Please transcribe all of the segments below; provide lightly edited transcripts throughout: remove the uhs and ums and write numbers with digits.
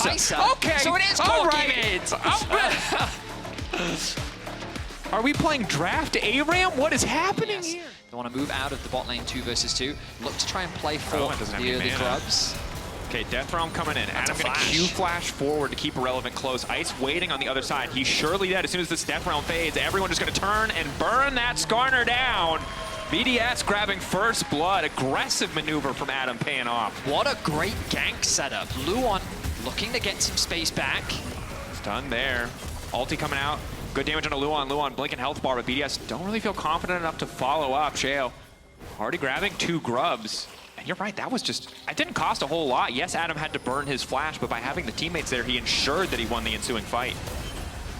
Kaisa. Okay, So it is Corki mid. Are we playing draft ARAM? What is happening here? They want to move out of the bot lane 2 versus 2. Look to try and play for the early grubs. Okay, Death Realm coming in. Adam gonna Q flash forward to keep Irrelevant close. Ice waiting on the other side. He's surely dead. As soon as this Death Realm fades, everyone just gonna turn and burn that Skarner down. BDS grabbing first blood. Aggressive maneuver from Adam paying off. What a great gank setup. Luon looking to get some space back. Stun there. Ulti coming out. Good damage on a Luon. Luon blinking health bar, but BDS don't really feel confident enough to follow up. Sheo already grabbing 2 grubs. And you're right, that was just, it didn't cost a whole lot. Yes, Adam had to burn his flash, but by having the teammates there, he ensured that he won the ensuing fight.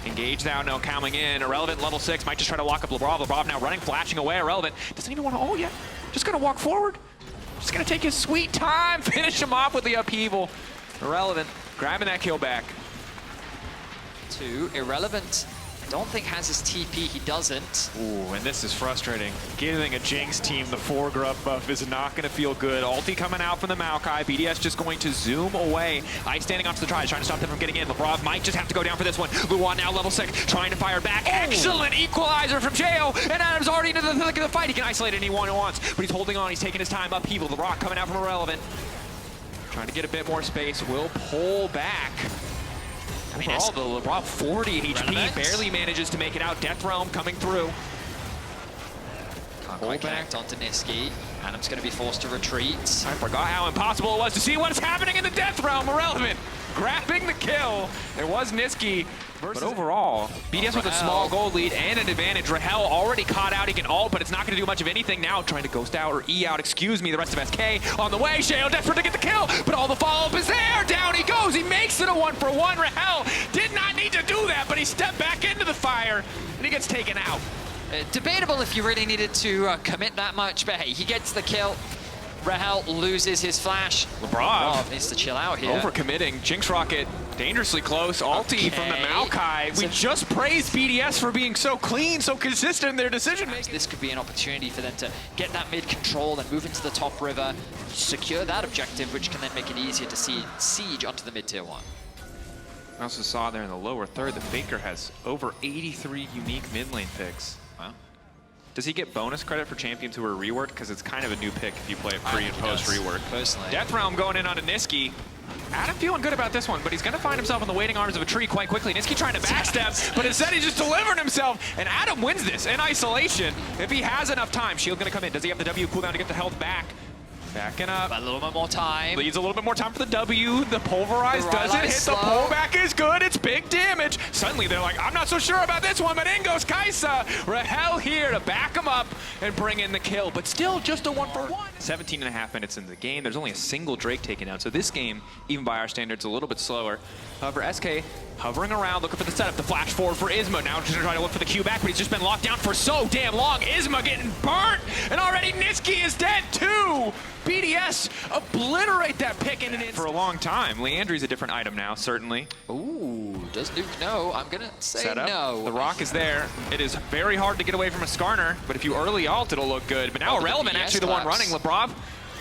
Engage now coming in. Irrelevant level 6 might just try to lock up Labrov. Labrov now running, flashing away. Irrelevant doesn't even want to ult yet. Just gonna walk forward. Just gonna take his sweet time, finish him off with the upheaval. Irrelevant grabbing that kill back. 2, Irrelevant. Don't think has his TP, he doesn't. Ooh, and this is frustrating. Giving a Jinx team the 4 grub buff is not gonna feel good. Ulti coming out from the Moakai. BDS just going to zoom away. Ice standing off to the tries, trying to stop them from getting in. Labrov might just have to go down for this one. Luon now level 6, trying to fire back. Excellent equalizer from Sheo, and Adam's already into the thick of the fight. He can isolate anyone he wants, but he's holding on. He's taking his time. Upheaval, the rock coming out from Irrelevant. Trying to get a bit more space, will pull back. I mean, all the Labrov 40 HP, barely manages to make it out. Death Realm coming through. Can't quite connect onto Nisqy. Adam's going to be forced to retreat. I forgot how impossible it was to see what is happening in the Death Realm. Irrelevant grabbing the kill. It was Nisqy. But overall, BDS with a small gold lead and an advantage. Rahel already caught out. He can ult, but it's not going to do much of anything now. Trying to ghost out or E out, excuse me. The rest of SK on the way. Sheo desperate to get the kill, but all the follow-up is there. Down he goes. He makes it a 1-for-1. Rahel did not need to do that, but he stepped back into the fire, and he gets taken out. Debatable if you really needed to commit that much, but hey, he gets the kill. Rahel loses his flash. Labrov needs to chill out here. Overcommitting. Jinx Rocket dangerously close. Ulti from the Moakai. We just praised BDS for being so clean, so consistent in their decision making. This could be an opportunity for them to get that mid control and move into the top river, secure that objective, which can then make it easier to siege onto the mid tier 1. I also saw there in the lower third that Faker has over 83 unique mid lane picks. Wow. Does he get bonus credit for champions who are reworked? Because it's kind of a new pick if you play it pre and post rework. Personally. Death Realm going in onto Nisqy. Adam feeling good about this one, but he's going to find himself in the waiting arms of a tree quite quickly. Nisqy trying to backstep, but instead he just delivered himself, and Adam wins this in isolation. If he has enough time, Shield going to come in. Does he have the W cooldown to get the health back? Backing up. A little bit more time. Leaves a little bit more time for the W. The pulverize doesn't hit. The pullback is good. It's big damage. Suddenly they're like, I'm not so sure about this one, but in goes Kaisa. Rahel here to back him up and bring in the kill, but still just a 1-for-1. 17.5 minutes into the game. There's only a single Drake taken down, so this game, even by our standards, a little bit slower. However, SK hovering around, looking for the setup. The flash forward for Isma. Now just trying to look for the Q back, but he's just been locked down for so damn long. Isma getting burnt, and already Nisqy is dead too. BDS obliterate that pick in an instant. For a long time. Leandry's a different item now, certainly. Ooh, does Nuke know? I'm gonna say no. The rock is there. It is very hard to get away from a Skarner, but if you early ult, it'll look good. But now Irrelevant actually the one running. Labrov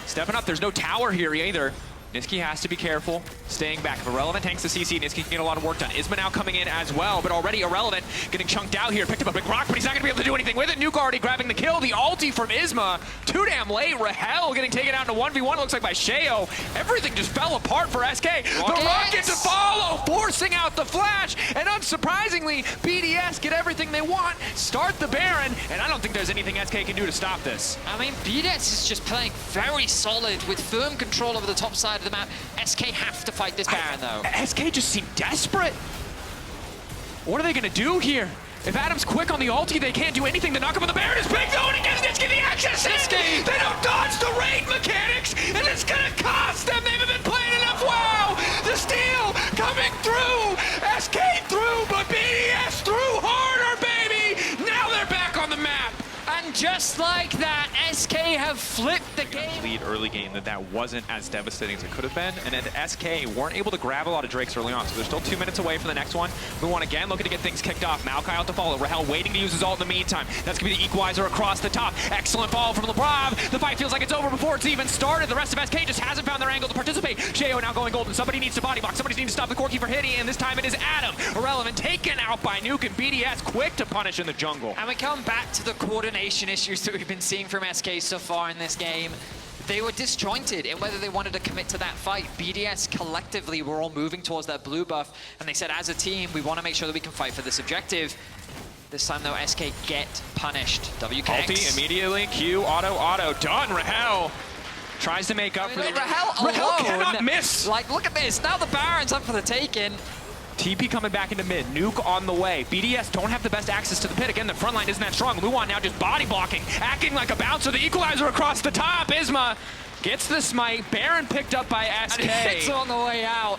stepping up. There's no tower here either. Nisqy has to be careful, staying back. If Irrelevant tanks the CC, Nisqy can get a lot of work done. Isma now coming in as well, but already Irrelevant getting chunked out here. Picked up a big rock, but he's not gonna be able to do anything with it. Nuke already grabbing the kill. The ulti from Isma, too damn late. Rahel getting taken out into 1v1, looks like by Sheo. Everything just fell apart for SK. The rocket to follow, forcing out the flash, and unsurprisingly, BDS get everything they want, start the Baron, and I don't think there's anything SK can do to stop this. I mean, BDS is just playing very solid with firm control over the top side of the map. SK have to fight this Baron, though. SK just seem desperate. What are they gonna do here? If Adam's quick on the ulti, they can't do anything. The knock-up on the Baron is big, though, and it gives Nisqy the access. Nisqy! They don't dodge the raid mechanics, and it's gonna cost them. They haven't been playing enough. Wow! The steal coming through. SK through, but BDS through harder, baby. Now they're back on the map. And just like that, SK have have flipped the game. Lead early game that wasn't as devastating as it could have been, and then SK weren't able to grab a lot of Drakes early on, so they're still 2 minutes away from the next one. Luon again looking to get things kicked off. Moakai out to follow. Rahel waiting to use his ult in the meantime. That's going to be the equalizer across the top. Excellent ball from Labrov. The fight feels like it's over before it's even started. The rest of SK just hasn't found their angle to participate. Sheo now going golden. Somebody needs to body block. Somebody needs to stop the Corki for hitting, and this time it is Adam. Irrelevant taken out by Nuke, and BDS quick to punish in the jungle. And we come back to the coordination issues that we've been seeing from SK so far in this game. They were disjointed in whether they wanted to commit to that fight. BDS collectively were all moving towards that blue buff, and they said, as a team, we want to make sure that we can fight for this objective. This time, though, SK get punished. WKX. Ulti immediately, Q, auto, done. Rahel tries to make up for the... Rahel cannot miss! Like, look at this. Now the Baron's up for the taking. TP coming back into mid, Nuke on the way. BDS don't have the best access to the pit. Again, the front line isn't that strong. Luon now just body blocking, acting like a bouncer. The equalizer across the top. Isma gets the smite. Baron picked up by SK. And hits on the way out.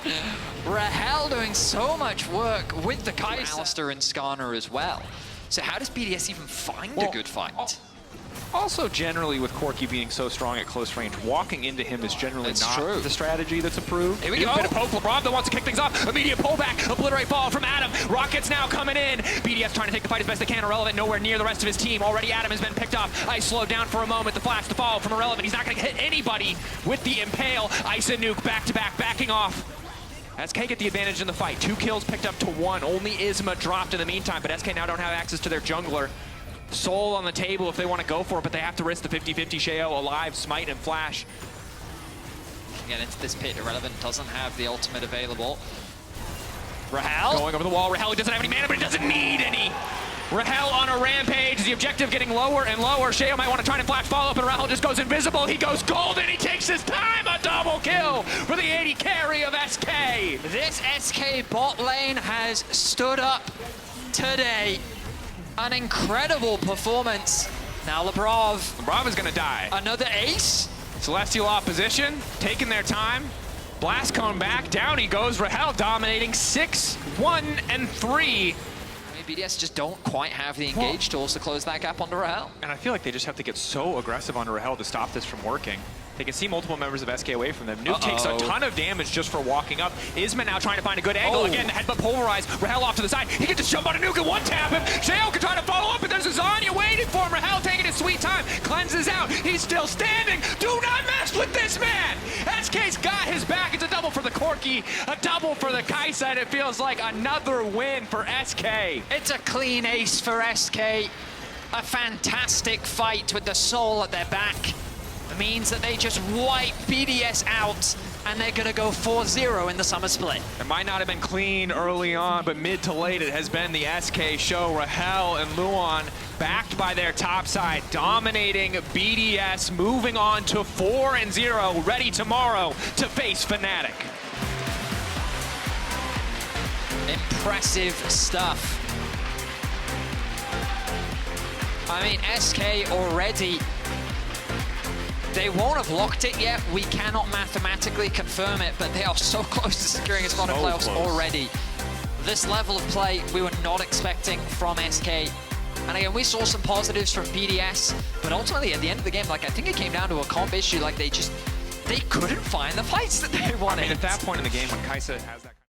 Rahel doing so much work with the Kaisa. Alistar and Skarner as well. So how does BDS even find a good fight? Also, generally, with Corki being so strong at close range, walking into him is generally not the strategy that's approved. Here we go. A bit of poke. Labrov that wants to kick things off. Immediate pullback. Obliterate ball from Adam. Rockets now coming in. BDS trying to take the fight as best they can. Irrelevant nowhere near the rest of his team. Already Adam has been picked off. Ice slowed down for a moment. The flash, the fall from Irrelevant. He's not going to hit anybody with the impale. Ice and Nuke back-to-back, backing off. SK get the advantage in the fight. 2 kills picked up to 1. Only Isma dropped in the meantime, but SK now don't have access to their jungler. Soul on the table if they want to go for it, but they have to risk the 50-50. Sheo alive, smite and flash. Get into this pit. Irrelevant doesn't have the ultimate available. Rahel going over the wall. Rahel doesn't have any mana, but he doesn't need any. Rahel on a rampage. The objective getting lower and lower. Sheo might want to try and flash follow up, and Rahel just goes invisible. He goes golden. He takes his time. A double kill for the 80 carry of SK. This SK bot lane has stood up today. An incredible performance. Now Labrov. Labrov is going to die. Another ace. Celestial opposition, taking their time. Blast cone back, down he goes. Rahel dominating 6-1-3. BDS just don't quite have the engage tools to close that gap onto Rahel. And I feel like they just have to get so aggressive onto Rahel to stop this from working. They can see multiple members of SK away from them. Nuke takes a ton of damage just for walking up. Isma now trying to find a good angle. Again, the headbutt pulverized. Rahel off to the side. He can just jump on a Nuke and one-tap him. Sheo can try to follow up, but there's a Zanya waiting for him. Rahel taking his sweet time. Cleanses out. He's still standing. Do not mess with this man. SK's got his back. It's a double for the Corki, a double for the Kaisa, and it feels like another win for SK. It's a clean ace for SK. A fantastic fight with the soul at their back. It means that they just wipe BDS out, and they're going to go 4-0 in the summer split. It might not have been clean early on, but mid to late it has been the SK show. Rahel and Luon backed by their top side, dominating BDS, moving on to 4-0, ready tomorrow to face Fnatic. Impressive stuff. I mean, SK already, they won't have locked it yet. We cannot mathematically confirm it, but they are so close to securing a spot in playoffs already. This level of play we were not expecting from SK. And again, we saw some positives from BDS, but ultimately at the end of the game, like, I think it came down to a comp issue. Like, they couldn't find the fights that they wanted. I mean, at that point in the game when Kaisa has that